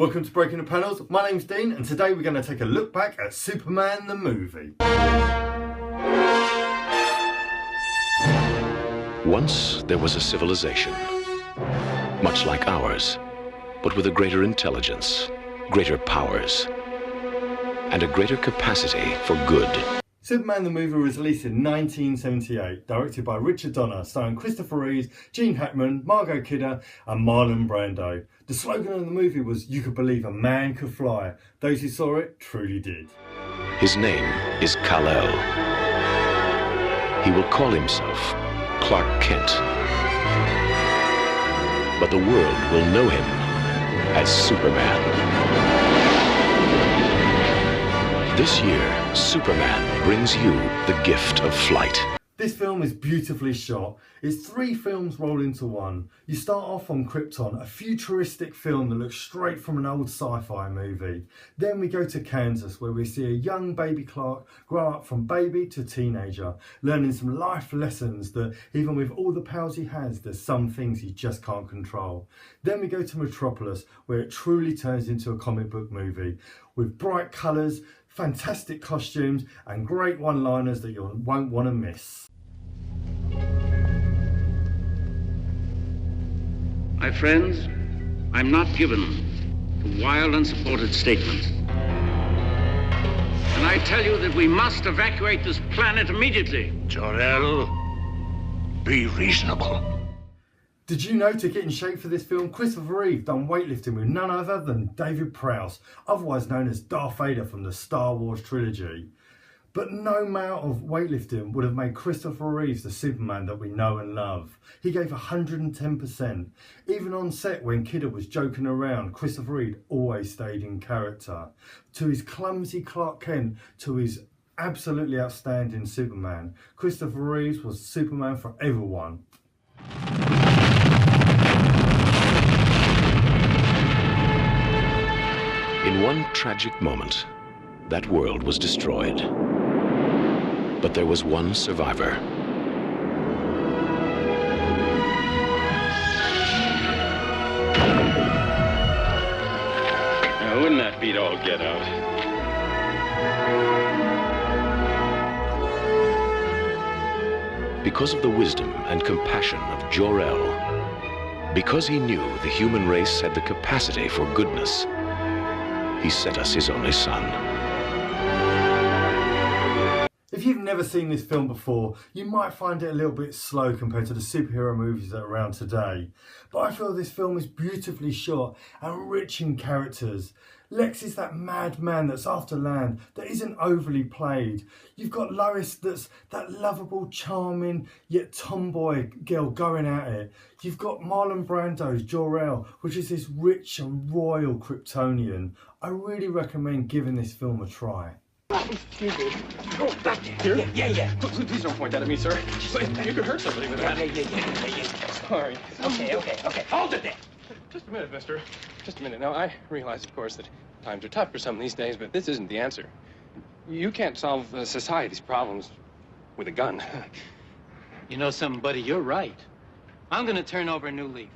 Welcome to Breaking the Panels. My name's Dean, and today we're going to take a look back at Superman the movie. Once there was a civilization, much like ours, but with a greater intelligence, greater powers, and a greater capacity for good. Superman the movie was released in 1978, directed by Richard Donner, starring Christopher Reeves, Gene Hackman, Margot Kidder and Marlon Brando. The slogan of the movie was, "You could believe a man could fly." Those who saw it truly did. His name is Kal-El. He will call himself Clark Kent. But the world will know him as Superman. This year, Superman brings you the gift of flight. This film is beautifully shot. It's 3 films rolled into one. You start off on Krypton, a futuristic film that looks straight from an old sci-fi movie. Then we go to Kansas, where we see a young baby Clark grow up from baby to teenager, learning some life lessons that even with all the powers he has, there's some things he just can't control. Then we go to Metropolis, where it truly turns into a comic book movie, with bright colours, fantastic costumes and great one-liners that you won't want to miss. My friends, I'm not given to wild, unsupported statements. And I tell you that we must evacuate this planet immediately. Jor-El, be reasonable. Did you know to get in shape for this film, Christopher Reeve done weightlifting with none other than David Prowse, otherwise known as Darth Vader from the Star Wars trilogy. But no amount of weightlifting would have made Christopher Reeves the Superman that we know and love. He gave 110%. Even on set when Kidder was joking around, Christopher Reeve always stayed in character. To his clumsy Clark Kent, to his absolutely outstanding Superman, Christopher Reeves was Superman for everyone. In one tragic moment, that world was destroyed. But there was one survivor. Now, wouldn't that beat all get out? Because of the wisdom and compassion of Jor-El, because he knew the human race had the capacity for goodness, he sent us his only son. If you've never seen this film before, you might find it a little bit slow compared to the superhero movies that are around today. But I feel this film is beautifully shot and rich in characters. Lex is that mad man that's after land, that isn't overly played. You've got Lois that's that lovable, charming, yet tomboy girl going at it. You've got Marlon Brando's Jor-El, which is this rich and royal Kryptonian. I really recommend giving this film a try. Excuse me. Oh, back here? Yeah. Please don't point that at me, sir. You could hurt somebody with that. Yeah. Sorry. Okay. Hold it there. Just a minute, mister. Just a minute. Now, I realize, of course, that times are tough for some these days, but this isn't the answer. You can't solve society's problems with a gun. You know something, buddy? You're right. I'm gonna turn over a new leaf.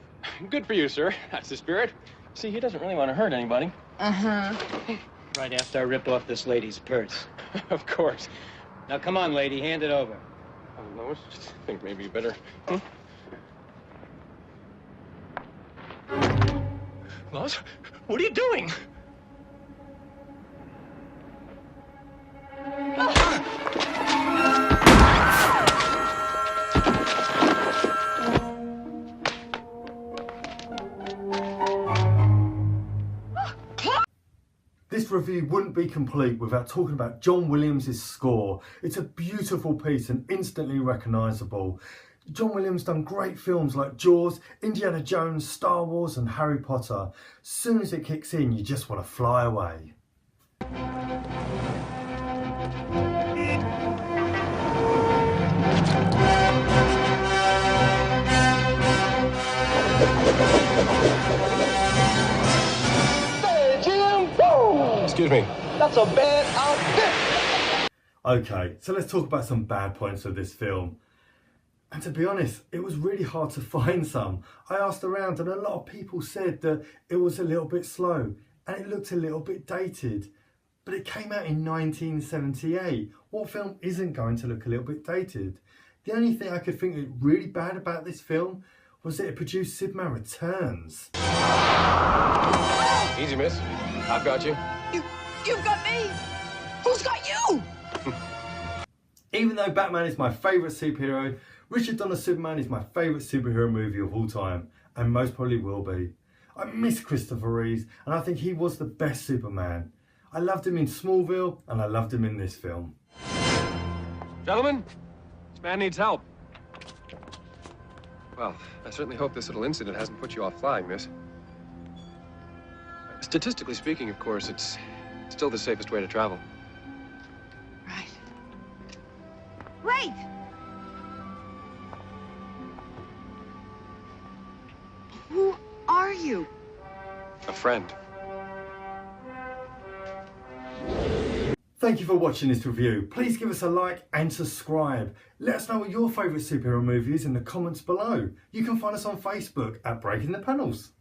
Good for you, sir. That's the spirit. See, he doesn't really want to hurt anybody. Right after I rip off this lady's purse. Of course. Now, come on, lady, hand it over. Lois, just think maybe you better. Lois, what are you doing? This review wouldn't be complete without talking about John Williams' score. It's a beautiful piece and instantly recognisable. John Williams done great films like Jaws, Indiana Jones, Star Wars and Harry Potter. As soon as it kicks in, you just want to fly away. Excuse me. That's a bad outfit. Okay, so let's talk about some bad points of this film. And to be honest, it was really hard to find some. I asked around and a lot of people said that it was a little bit slow. and it looked a little bit dated. But it came out in 1978. What film isn't going to look a little bit dated? The only thing I could think really bad about this film was that it produced Superman Returns. Easy, miss. I've got you. You've got me! Who's got you? Even though Batman is my favourite superhero, Richard Donner's Superman is my favourite superhero movie of all time, and most probably will be. I miss Christopher Reeves, and I think he was the best Superman. I loved him in Smallville, and I loved him in this film. Gentlemen, this man needs help. Well, I certainly hope this little incident hasn't put you off flying, miss. Statistically speaking, of course, it's still the safest way to travel. Right. Wait! Who are you? A friend. Thank you for watching this review. Please give us a like and subscribe. Let us know what your favourite superhero movie is in the comments below. You can find us on Facebook at Breaking the Panels.